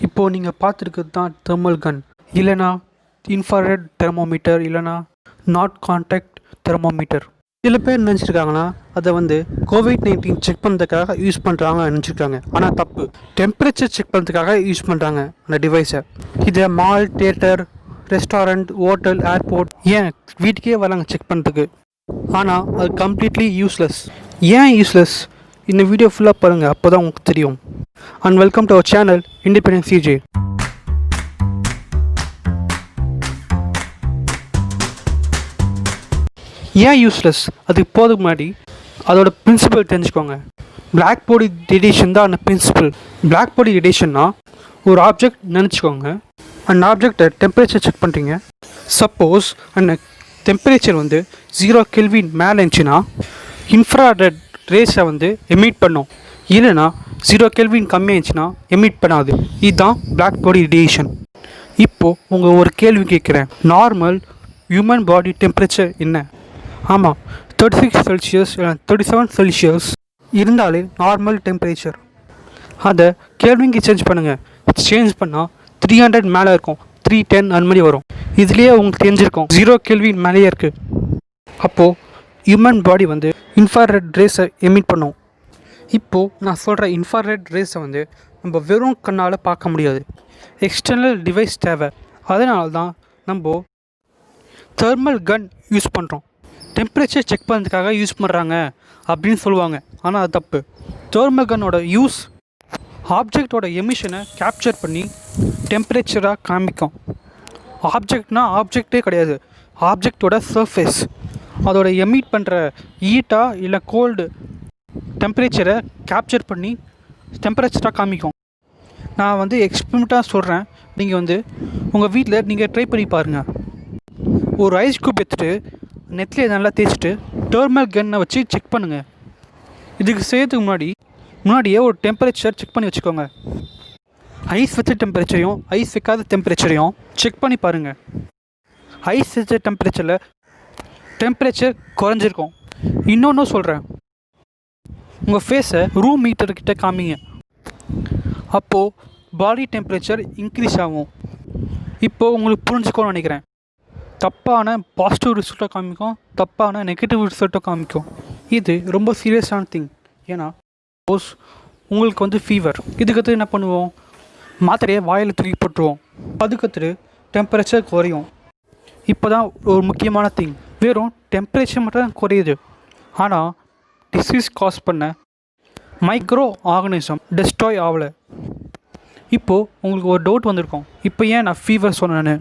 இப்போது நீங்கள் பார்த்துருக்கிறது தான் தெர்மல் கன், இல்லைனா இன்ஃப்ராரெட் தெர்மோமீட்டர், இல்லைனா நாட் கான்டாக்ட் தெர்மோமீட்டர். சில பேர் நினச்சிருக்காங்கன்னா அதை கோவிட்-19 செக் பண்ணுறதுக்காக யூஸ் பண்ணுறாங்கன்னு நினச்சிருக்காங்க. ஆனால் தப்பு. டெம்பரேச்சர் செக் பண்ணுறதுக்காக யூஸ் பண்ணுறாங்க அந்த டிவைஸை. இதை mall, theatre, restaurant, hotel, airport, ஏன் வீட்டுக்கே வராங்க செக் பண்ணுறதுக்கு. ஆனால் அது கம்ப்ளீட்லி யூஸ்லெஸ். ஏன் யூஸ்லெஸ்? இந்த வீடியோ ஃபுல்லாக பாருங்கள், அப்போ தான் உங்களுக்கு தெரியும். And welcome to our channel independent CJ. ஏன் யூஸ்லெஸ்? அதுக்கு போகிறதுக்கு முன்னாடி அதோட பிரின்சிபல் தெரிஞ்சுக்கோங்க. பிளாக் பாடி ரேடியேஷன் தான் அந்த பிரின்சிபல். பிளாக் பாடி ரேடியேஷன்னா ஒரு ஆப்ஜெக்ட் நினச்சிக்கோங்க. அந்த ஆப்ஜெக்டை டெம்பரேச்சர் செக் பண்ணுறீங்க. சப்போஸ் அந்த டெம்பரேச்சர் 0 கெல்வின் மேலே இருந்துச்சுன்னா இன்ஃப்ராரெட் ரேஸை எமிட் பண்ணும். இல்லைனா 0 கெல்வின் கம்மியாக இருந்துச்சுன்னா எமிட் பண்ணாது. இதுதான் பிளாக் பாடி ரேடியேஷன். இப்போது உங்கள் ஒரு கேள்வி கேட்குறேன். நார்மல் ஹியூமன் பாடி டெம்பரேச்சர் என்ன? ஆமாம், 36 செல்சியஸ் இல்லை 37 செல்சியஸ் இருந்தாலே நார்மல் டெம்பரேச்சர். அதை கெல்வின்க்கு சேஞ்ச் பண்ணுங்கள். சேஞ்ச் பண்ணால் 300 மேலே இருக்கும், 310 அந்த மாதிரி வரும். இதுலேயே உங்களுக்கு தெரிஞ்சிருக்கும் 0 கெல்வின் மேலேயே இருக்குது. அப்போது ஹியூமன் பாடி இன்ஃப்ராரெட் ரேஸை எமிட் பண்ணும். இப்போது நான் சொல்கிற இன்ஃப்ராரெட் ரேஸை நம்ம வெறும் கண்ணால் பார்க்க முடியாது. எக்ஸ்டர்னல் டிவைஸ் தேவை. அதனால தான் நம்ம தெர்மல் கன் யூஸ் பண்ணுறோம். டெம்பரேச்சர் செக் பண்ணுறதுக்காக யூஸ் பண்ணுறாங்க அப்படின்னு சொல்லுவாங்க. ஆனால் அது தப்பு. தெர்மல் கன்னோட யூஸ் ஆப்ஜெக்டோட எமிஷனை கேப்சர் பண்ணி டெம்பரேச்சராக காமிக்கும். ஆப்ஜெக்ட்னா ஆப்ஜெக்டே கிடையாது, ஆப்ஜெக்டோட சர்ஃபேஸ் அதோட எமிட் பண்ணுற ஹீட்டாக இல்லை கோல்டு டெம்பரேச்சரை கேப்சர் பண்ணி டெம்பரேச்சராக காமிக்கும். நான் எக்ஸ்பெரிமெண்ட்டாக சொல்கிறேன். நீங்கள் உங்கள் வீட்டில் நீங்கள் ட்ரை பண்ணி பாருங்கள். ஒரு ஐஸ் க்யூப் எடுத்துகிட்டு நெட்லேயே நல்லா தேய்ச்சிட்டு தெர்மல் கன்னை வச்சு செக் பண்ணுங்கள். இதுக்கு செய்யறதுக்கு முன்னாடியே ஒரு டெம்பரேச்சர் செக் பண்ணி வச்சுக்கோங்க. ஐஸ் வச்ச டெம்பரேச்சரையும் ஐஸ் வைக்காத டெம்பரேச்சரையும் செக் பண்ணி பாருங்கள். ஐஸ் வச்ச டெம்பரேச்சர் குறைஞ்சிருக்கும். இன்னொன்று சொல்கிறேன், உங்கள் ஃபேஸை ரூம் மீட்டர்கிட்ட காமிங்க. அப்போது பாடி டெம்பரேச்சர் இன்க்ரீஸ் ஆகும். இப்போது உங்களுக்கு புரிஞ்சுக்கோன்னு நினைக்கிறேன். தப்பான பாசிட்டிவ் ரிசல்ட்டை காமிக்கும், தப்பான நெகட்டிவ் ரிசல்ட்டை காமிக்கும். இது ரொம்ப சீரியஸான திங். ஏன்னா சப்போஸ் உங்களுக்கு ஃபீவர், இதுக்கடுத்து என்ன பண்ணுவோம்? மாத்திரையை வாயில் தூக்கி போட்டுருவோம். அதுக்கடுத்து டெம்பரேச்சர் குறையும். இப்போ தான் ஒரு முக்கியமான திங். வெறும் டெம்பரேச்சர் மட்டும் தான் குறையுது, ஆனால் டிசீஸ் காஸ் பண்ண மைக்ரோ ஆர்கனிசம் டெஸ்ட்ராய் ஆகலை. இப்போது உங்களுக்கு ஒரு டவுட் வந்திருக்கும், இப்போ ஏன் நான் ஃபீவர் சொன்னேன்னு.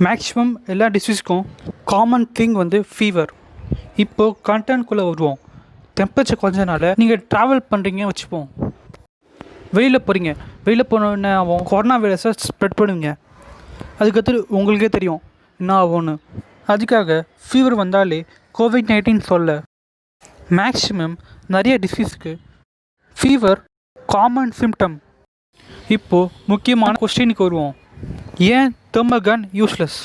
மேக்ஸிமம் எல்லா டிசீஸ்க்கும் காமன் திங் ஃபீவர். இப்போது கண்டென்ட்குள்ளே வருவோம். டெம்பரேச்சர் குறைஞ்சதுனால நீங்கள் ட்ராவல் பண்ணுறீங்க வச்சுப்போம். வெளியில் போகிறீங்க. வெளியில் போனோடனே ஆகும், கொரோனா வைரஸை ஸ்ப்ரெட் பண்ணுவீங்க. அதுக்கடுத்து உங்களுக்கே தெரியும் என்ன ஆகும்னு. அதுக்காக ஃபீவர் வந்தாலே கோவிட்-19 சொல்ல. மேக்ஸிமம் நிறைய டிசீஸ்க்கு ஃபீவர் காமன் சிம்டம். இப்போது முக்கியமான கொஸ்டினுக்கு வருவோம். ஏன் தெர்மல் கன் யூஸ்லெஸ்?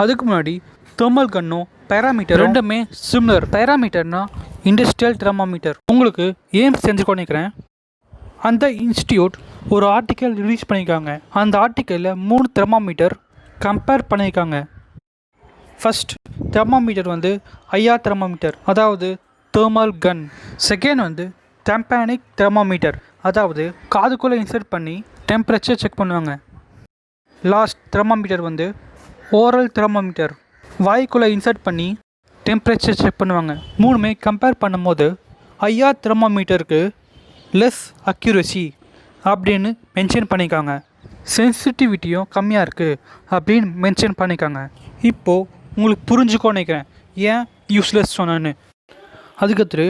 அதுக்கு முன்னாடி தெர்மல் கன்னும் பேராமீட்டர் ரெண்டுமே சிமிலர். பேராமீட்டர்னா இண்டஸ்ட்ரியல் தெர்மோமீட்டர். உங்களுக்கு எய்ம்ஸ் தெரிஞ்சுக்கோ நினைக்கிறேன். அந்த இன்ஸ்டியூட் ஒரு ஆர்டிக்கல் ரிலீஸ் பண்ணியிருக்காங்க. அந்த ஆர்டிக்கலில் 3 தெர்மோமீட்டர் கம்பேர் பண்ணியிருக்காங்க. ஃபஸ்ட் தெர்மோமீட்டர் ஐஆர் தெர்மோமீட்டர், அதாவது thermal gun. Second tympanic thermometer, அதாவது காதுக்குள்ளே இன்சர்ட் பண்ணி டெம்பரேச்சர் செக் பண்ணுவாங்க. லாஸ்ட் தெர்மோமீட்டர் ஓரல் தெர்மோமீட்டர், வாய்க்குள்ளே இன்சர்ட் பண்ணி டெம்பரேச்சர் செக் பண்ணுவாங்க. மூணுமே கம்பேர் பண்ணும்போது ஐஆர் தெர்மோமீட்டருக்கு லெஸ் அக்யூரசி அப்படின்னு மென்ஷன் பண்ணியிருக்காங்க. சென்சிட்டிவிட்டியும் கம்மியாக இருக்குது அப்படின்னு மென்ஷன் பண்ணியிருக்காங்க. இப்போது உங்களுக்கு புரிஞ்சுக்கோ நினைக்கிறேன் ஏன் யூஸ்லெஸ் சொன்னேன்னு. அதுக்கடுத்து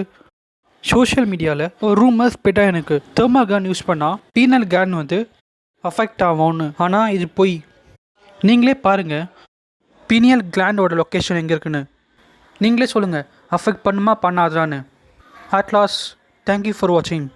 சோஷியல் மீடியாவில் ஒரு ரூமர்ஸ் ஸ்ப்ரெட்டாக எனக்கு தெர்மல் கன் யூஸ் பண்ணால் பீனல் கேன் அஃபெக்ட் ஆகும்னு. ஆனால் இது பொய். நீங்களே பாருங்கள் பீனியல் கிளாண்டோட லொக்கேஷன் எங்கே இருக்குன்னு. நீங்களே சொல்லுங்கள், அஃபெக்ட் பண்ணுமா பண்ணாதான்னு. அட் லாஸ்ட், தேங்க்யூ ஃபார் வாட்சிங்.